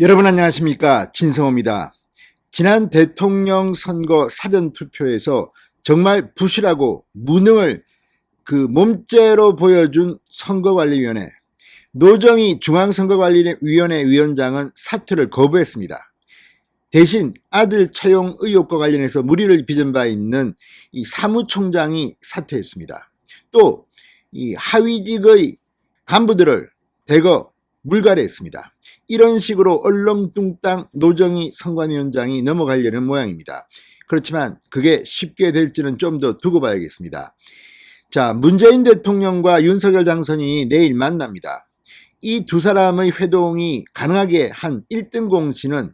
여러분 안녕하십니까, 진성호입니다. 지난 대통령 선거 사전투표에서 정말 부실하고 무능을 몸째로 보여준 선거관리위원회, 노정희 중앙선거관리위원회 위원장은 사퇴를 거부했습니다. 대신 아들 채용 의혹과 관련해서 물의를 빚은 바 있는 이 사무총장이 사퇴했습니다. 또 이 하위직의 간부들을 대거 물갈이했습니다. 이런 식으로 얼렁뚱땅 노정희 선관위원장이 넘어가려는 모양입니다. 그렇지만 그게 쉽게 될지는 좀 더 두고 봐야겠습니다. 자, 문재인 대통령과 윤석열 당선인이 내일 만납니다. 이 두 사람의 회동이 가능하게 한 1등 공신은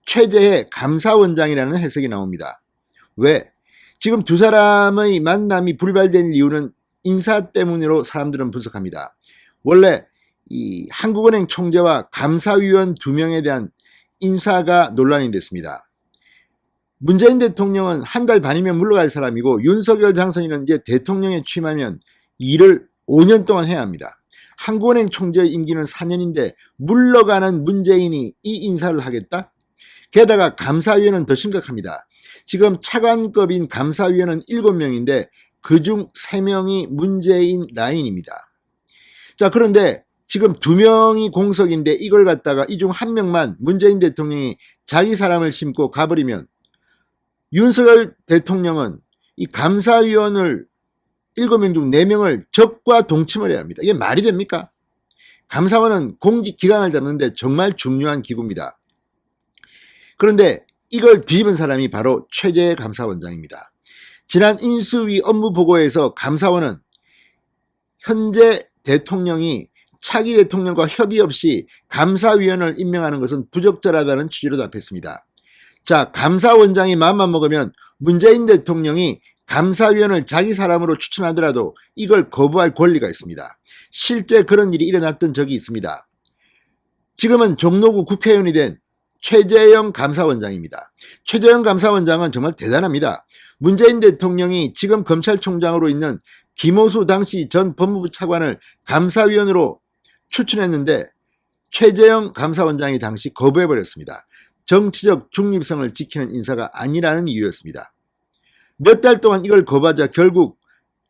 최재해 감사원장이라는 해석이 나옵니다. 왜? 지금 두 사람의 만남이 불발된 이유는 인사 때문으로 사람들은 분석합니다. 원래 이 한국은행 총재와 감사위원 2명에 대한 인사가 논란이 됐습니다. 문재인 대통령은 한 달 반이면 물러갈 사람이고 윤석열 당선인은 이제 대통령에 취임하면 일을 5년 동안 해야 합니다. 한국은행 총재의 임기는 4년인데 물러가는 문재인이 이 인사를 하겠다? 게다가 감사위원은 더 심각합니다. 지금 차관급인 감사위원은 7명인데 그중 3명이 문재인 라인입니다. 자, 그런데 지금 2명이 공석인데 이걸 갖다가 이 중 1명만 문재인 대통령이 자기 사람을 심고 가버리면 윤석열 대통령은 이 감사위원을 7명 중 4명을 적과 동침을 해야 합니다. 이게 말이 됩니까? 감사원은 공직기강을 잡는데 정말 중요한 기구입니다. 그런데 이걸 뒤집은 사람이 바로 최재해 감사원장입니다. 지난 인수위 업무보고에서 감사원은 현재 대통령이 차기 대통령과 협의 없이 감사위원을 임명하는 것은 부적절하다는 취지로 답했습니다. 자, 감사원장이 마음만 먹으면 문재인 대통령이 감사위원을 자기 사람으로 추천하더라도 이걸 거부할 권리가 있습니다. 실제 그런 일이 일어났던 적이 있습니다. 지금은 종로구 국회의원이 된 최재형 감사원장입니다. 최재형 감사원장은 정말 대단합니다. 문재인 대통령이 지금 검찰총장으로 있는 김호수 당시 전 법무부 차관을 감사위원으로 추천했는데 최재형 감사원장이 당시 거부해버렸습니다. 정치적 중립성을 지키는 인사가 아니라는 이유였습니다. 몇 달 동안 이걸 거부하자 결국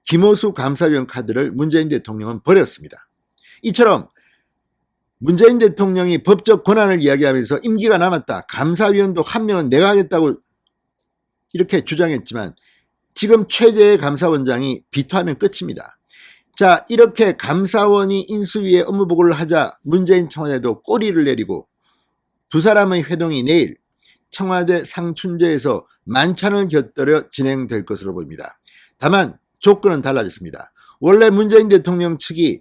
김호수 감사위원 카드를 문재인 대통령은 버렸습니다. 이처럼 문재인 대통령이 법적 권한을 이야기하면서 임기가 남았다, 감사위원도 1명은 내가 하겠다고 이렇게 주장했지만 지금 최재해 감사원장이 비토하면 끝입니다. 자, 이렇게 감사원이 인수위에 업무보고를 하자 문재인 청와대도 꼬리를 내리고 두 사람의 회동이 내일 청와대 상춘제에서 만찬을 곁들여 진행될 것으로 보입니다. 다만 조건은 달라졌습니다. 원래 문재인 대통령 측이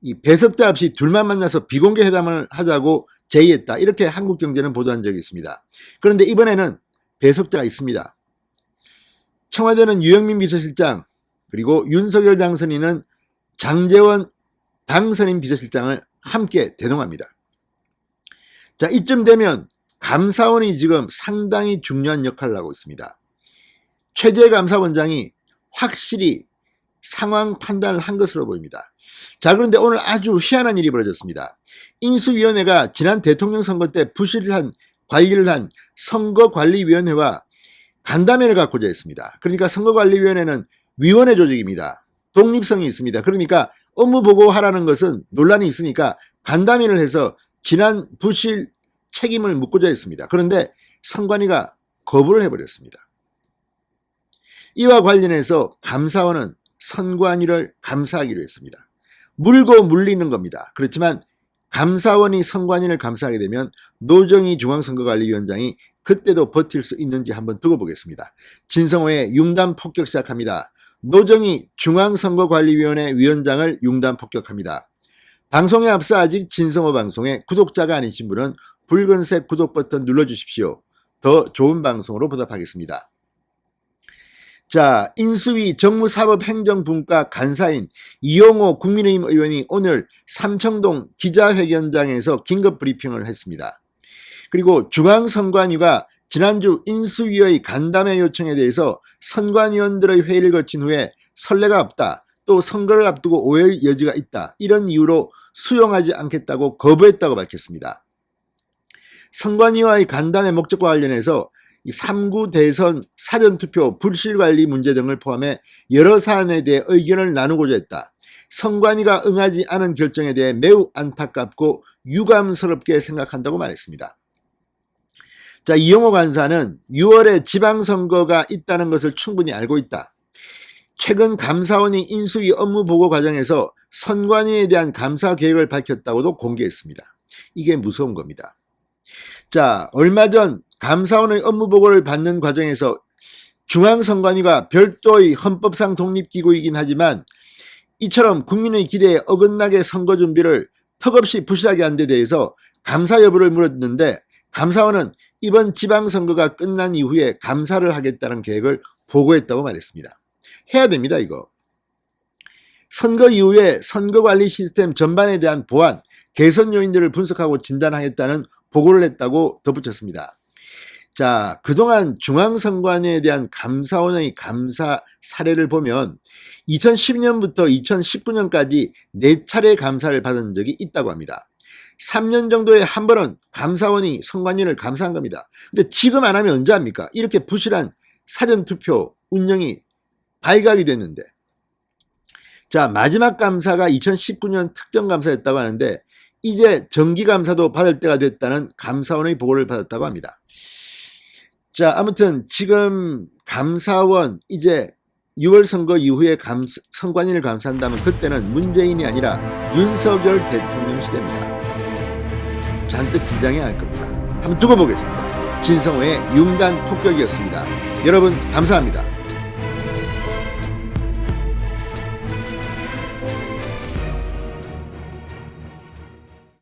이 배석자 없이 둘만 만나서 비공개 회담을 하자고 제의했다, 이렇게 한국경제는 보도한 적이 있습니다. 그런데 이번에는 배석자가 있습니다. 청와대는 유영민 비서실장 그리고 윤석열 당선인은 장제원 당선인 비서실장을 함께 대동합니다. 자, 이쯤 되면 감사원이 지금 상당히 중요한 역할을 하고 있습니다. 최재해 감사원장이 확실히 상황 판단을 한 것으로 보입니다. 자, 그런데 오늘 아주 희한한 일이 벌어졌습니다. 인수위원회가 지난 대통령 선거 때 부실한 관리를 한 선거관리위원회와 간담회를 갖고자 했습니다. 그러니까 선거관리위원회는 위원회 조직입니다. 독립성이 있습니다. 그러니까 업무보고하라는 것은 논란이 있으니까 간담회를 해서 지난 부실 책임을 묻고자 했습니다. 그런데 선관위가 거부를 해버렸습니다. 이와 관련해서 감사원은 선관위를 감사하기로 했습니다. 물고 물리는 겁니다. 그렇지만 감사원이 선관위를 감사하게 되면 노정희 중앙선거관리위원장이 그때도 버틸 수 있는지 한번 두고 보겠습니다. 진성호의 융단 폭격 시작합니다. 노정희 중앙선거관리위원회 위원장을 융단 폭격합니다. 방송에 앞서 아직 진성호 방송에 구독자가 아니신 분은 붉은색 구독 버튼 눌러주십시오. 더 좋은 방송으로 보답하겠습니다. 자, 인수위 정무사법행정분과 간사인 이용호 국민의힘 의원이 오늘 삼청동 기자회견장에서 긴급 브리핑을 했습니다. 그리고 중앙선관위가 지난주 인수위의 간담회 요청에 대해서 선관위원들의 회의를 거친 후에 선례가 없다, 또 선거를 앞두고 오해의 여지가 있다, 이런 이유로 수용하지 않겠다고 거부했다고 밝혔습니다. 선관위와의 간담회 목적과 관련해서 이 3구 대선 사전투표 불실관리 문제 등을 포함해 여러 사안에 대해 의견을 나누고자 했다. 선관위가 응하지 않은 결정에 대해 매우 안타깝고 유감스럽게 생각한다고 말했습니다. 자, 이용호 간사는 6월에 지방선거가 있다는 것을 충분히 알고 있다. 최근 감사원이 인수위 업무보고 과정에서 선관위에 대한 감사 계획을 밝혔다고도 공개했습니다. 이게 무서운 겁니다. 자, 얼마 전 감사원의 업무보고를 받는 과정에서 중앙선관위가 별도의 헌법상 독립기구이긴 하지만 이처럼 국민의 기대에 어긋나게 선거 준비를 턱없이 부실하게 한 데 대해서 감사 여부를 물었는데 감사원은 이번 지방선거가 끝난 이후에 감사를 하겠다는 계획을 보고했다고 말했습니다. 해야 됩니다, 이거. 선거 이후에 선거관리 시스템 전반에 대한 보완, 개선 요인들을 분석하고 진단하겠다는 보고를 했다고 덧붙였습니다. 자, 그동안 중앙선관위에 대한 감사원의 감사 사례를 보면 2010년부터 2019년까지 4차례 감사를 받은 적이 있다고 합니다. 3년 정도에 한 번은 감사원이 선관위를 감사한 겁니다. 근데 지금 안 하면 언제 합니까? 이렇게 부실한 사전투표 운영이 발각이 됐는데. 자, 마지막 감사가 2019년 특정감사였다고 하는데 이제 정기감사도 받을 때가 됐다는 감사원의 보고를 받았다고 합니다. 자, 아무튼 지금 감사원 이제 6월 선거 이후에 선관위를 감사한다면 그때는 문재인이 아니라 윤석열 대통령 시대입니다. 잔뜩 긴장해야 할 겁니다. 한번 두고 보겠습니다. 진성호의 융단 폭격이었습니다. 여러분 감사합니다.